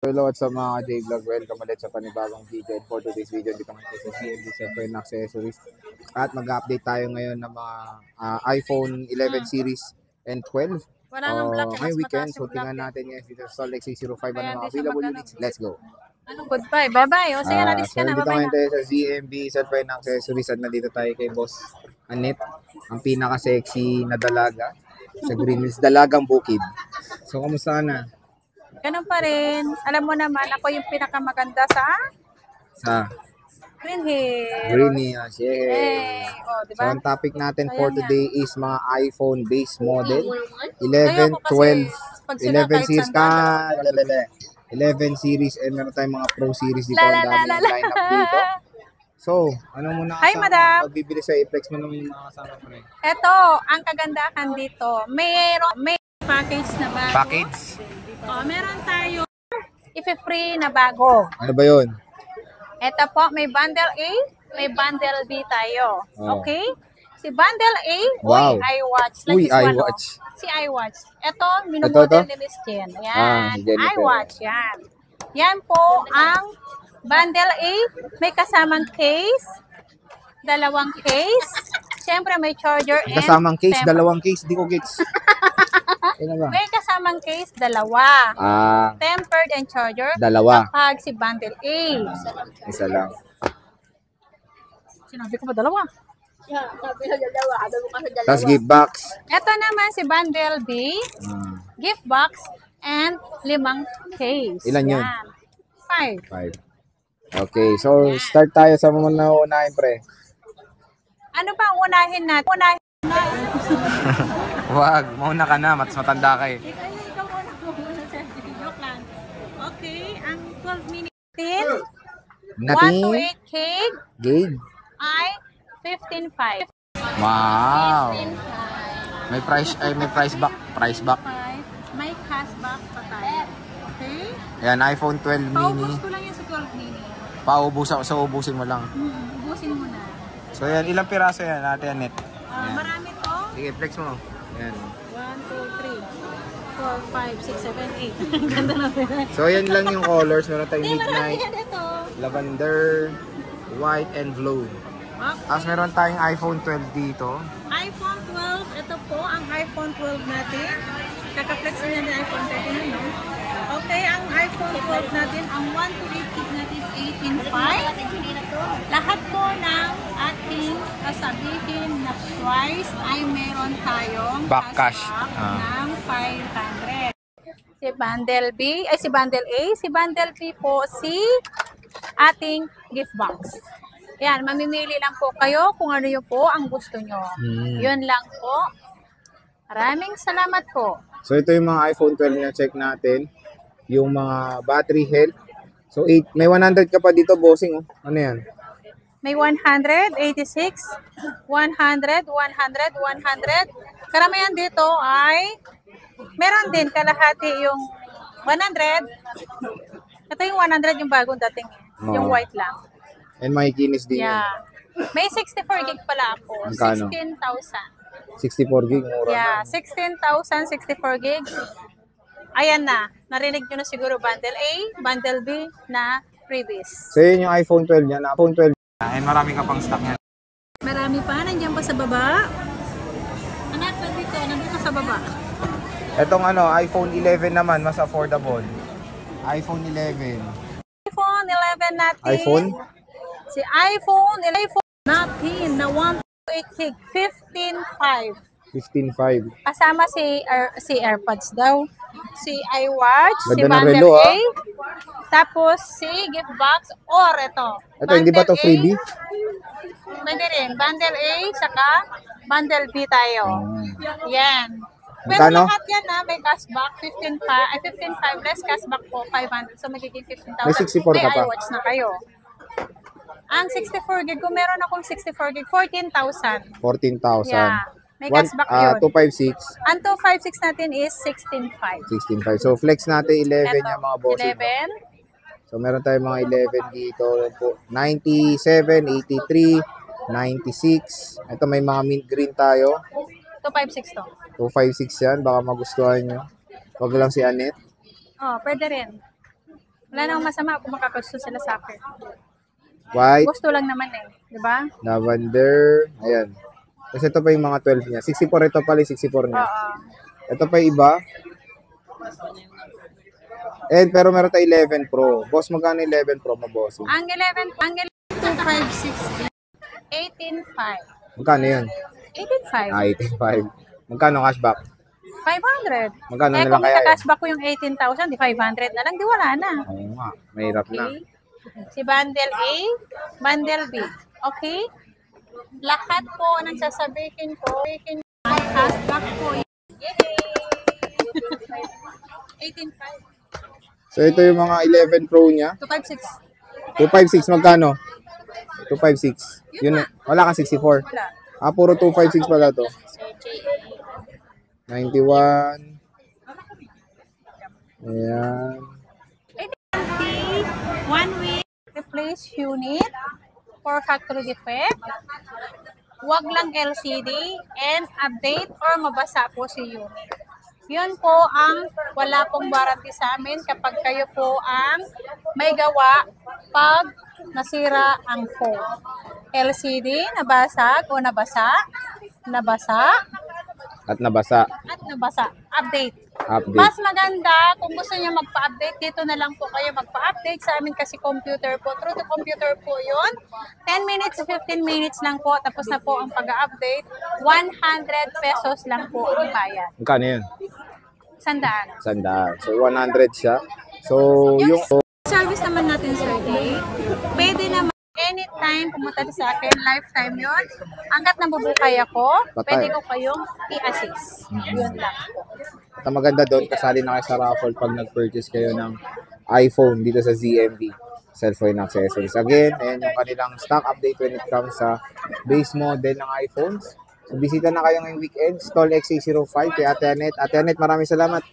Hello, what's up mga J-Vlog? Welcome ulit sa panibagong video. And for today's video, dito kami sa CMB Cellphone Accessories. At mag-update tayo ngayon ng mga iPhone 11 series and 12. Ngayong weekend, so tingnan natin yan dito sa Salt Lake 605. Ano mga available units? Let's go! Goodbye, bye-bye. O sige, nalis ka na, dito bye-bye ngayon tayo sa CMB Cellphone Accessories at nandito tayo kay Boss Annette, ang pinaka-sexy na dalaga sa Green Hills, Dalagang Bukid. So, kamusta ka na? Ganun pa rin. Alam mo naman, ako yung pinakamaganda sa Green Hills. Green Hills, Hey. O, diba? So, ang topic natin for today is mga iPhone-based model. 11, 12, 11 series ka. 11 series and meron tayong mga Pro series dito. Ang dami line up dito. So, ano muna kasama? Pagbibili sa i-flex mo ng mga kasama ko rin. Ito, ang kagandahan dito. May package na bago. Package? O, meron tayo i-free na bago. Ano ba yun? Ito po, may bundle A, may bundle B tayo. Okay? Si bundle A, wow. iWatch. Uy, iWatch. Si iWatch. Ito, minumodel ni Miss Jen. Yan, iWatch. Yan. Yan po ang bundle A. May kasamang case, dalawang case. Siyempre, may charger and kasamang case, dalawang case. Di ko gets. May kasamang case, dalawa. Tempered and charger. Dalawa. Kapag si bundle A. Isa lang. Sinabi ko ba dalawa? Sabi ko dalawa. Tapos gift box. Ito naman si bundle B. Gift box and 5 case. Ilan yun? 5. Okay, so start tayo sa mga nauunahin, pre. Ano pa ang unahin natin? Wag, mauna ka na, matanda ka eh. Ikaw muna sa video lang. Okay, ang 12 minutes 1 to 8 gig ay 15.5. Wow. May price back. May cashback pa tayo. Okay? Ayan, iPhone 12 mini. Paubos ko lang yan sa 12 mini. Ubusin mo lang. Ubusin mo na. So yan, ilang piraso yan natin, Annette? Marami to. Sige, flex mo. Ayan. 1, 2, 3, 4, 5, 6, 7, 8. Ganda na. So yan lang yung colors. Meron tayong Marami midnight, yan ito. lavender, white, and blue. Tapos meron tayong iPhone 12 dito. iPhone 12, ito po ang iPhone 12 natin. Kaka-flex na natin iPhone 13 no? Okay, ang iPhone 12 natin, ang 1 to 8 gig natin 18.5. Lahat po ng ating kasabihin na price ay meron tayong Back cash ng 500. Si bundle B, ay si bundle A, si bundle B po si ating gift box. Yan, mamimili lang po kayo kung ano yun po ang gusto nyo. Yun lang po. Maraming salamat po. So ito yung mga iPhone 12 na check natin. Yung mga battery health. So may 100 ka pa dito, bossing. Oh. Ano yan? May 100, 86, 100, 100, 100. Karamihan dito ay meron din kalahati yung 100. Ito yung 100 yung bagong dating. Yung white lang. And makikinis din yan. May 64 gig pala ako. 16,000. 64 gig, mura na. 16,000, 64 gig. Ayan na. Narinig nyo na siguro bundle A, bundle B na freebies. So yun yung iPhone 12 yan. iPhone 12. And marami ka pang stock yan. Marami pa. Nandiyan pa sa baba. Anak, nandito sa baba. Itong iPhone 11 naman, mas affordable. iPhone 11. iPhone 11 natin. iPhone? Si iPhone 11 natin na 1 to 8 gig, 15.5. 15.5. Kasama si AirPods daw. Si iWatch, si Ganda ng bundle relo, A, tapos si gift box or ito. Ito, hindi ba ito freebie? Pwede rin. Bundle A, saka bundle B tayo. Yan. Pero Magkano? lahat yan may cashback, 15.5 less cashback po, 500. So magiging 15,000. May 64 ka pa. iWatch na kayo. Ang 64 gig, kung meron akong 64 gig, 14,000. 14,000. Yeah. May cashback yun. 256. Ang 256 natin is 16.5. 16.5. So flex natin 11 yung mga bossing. 11. So meron tayong mga 11 dito. 97, 83, 96. Ito may mga mint green tayo. 256 to. 256 yan. Baka magustuhan nyo. Wag lang si Annette. Oh, pwede rin. Wala namang masama kung makakagusto sila sa akin. White, Gusto lang naman eh. Di ba? lavender, ayan. Kasi ito pa yung mga 12 niya. 64 ito pala, 64 niya. Oo. Ito pa yung iba. Pero meron tayo 11 Pro. Boss, magkano 11 Pro mo, boss? Ang 256. 18.5. Magkano yun? 18.5. 18.5. Magkano cashback? 500. Magkano na lang Kung kaya yun? ika-cashback ko yung 18,000, di 500 na lang, di wala na. Oo nga, mahirap na. Okay? Si bundle A, bundle B. Okay? Lahat po ng sasabihin ko, ay cashback po. Yay! 18.5. So, ito yung mga 11 Pro niya. 256. 256, magkano? 256. Yun, wala kang 64. Wala. Puro 256 pala to. 91. Ayan. 1 week replace unit for factory defect. Wag lang LCD and update or mabasa po si unit. Yun po ang wala pong warranty sa amin kapag kayo po ang may gawa pag nasira ang phone. LCD, nabasag o nabasa, At nabasa. update. Update. Mas maganda kung gusto niyo magpa-update, dito na lang po kayo magpa-update. Sa amin kasi computer po, through the computer po yun. 10 minutes to 15 minutes lang po, tapos na po ang pag-update. 100 pesos lang po ang bayad. Magkano yun? 100. Sandaan. So, 100 siya. So, yung... Service naman natin, sir, pwede naman anytime pumunta sa akin, lifetime yun. Hanggat nabubukay ako, pwede ko kayong i-assist. Yun lang po. At ang maganda doon, kasali na kayo sa raffle pag nag-purchase kayo ng iPhone dito sa ZMV Cellphone Accessories. Again, ayan yung kanilang stock update when it comes sa base model ng iPhones. So, bisita na kayo ngayong weekend, Stall XA05 kay Ate Anet. Ate Anet, maraming salamat.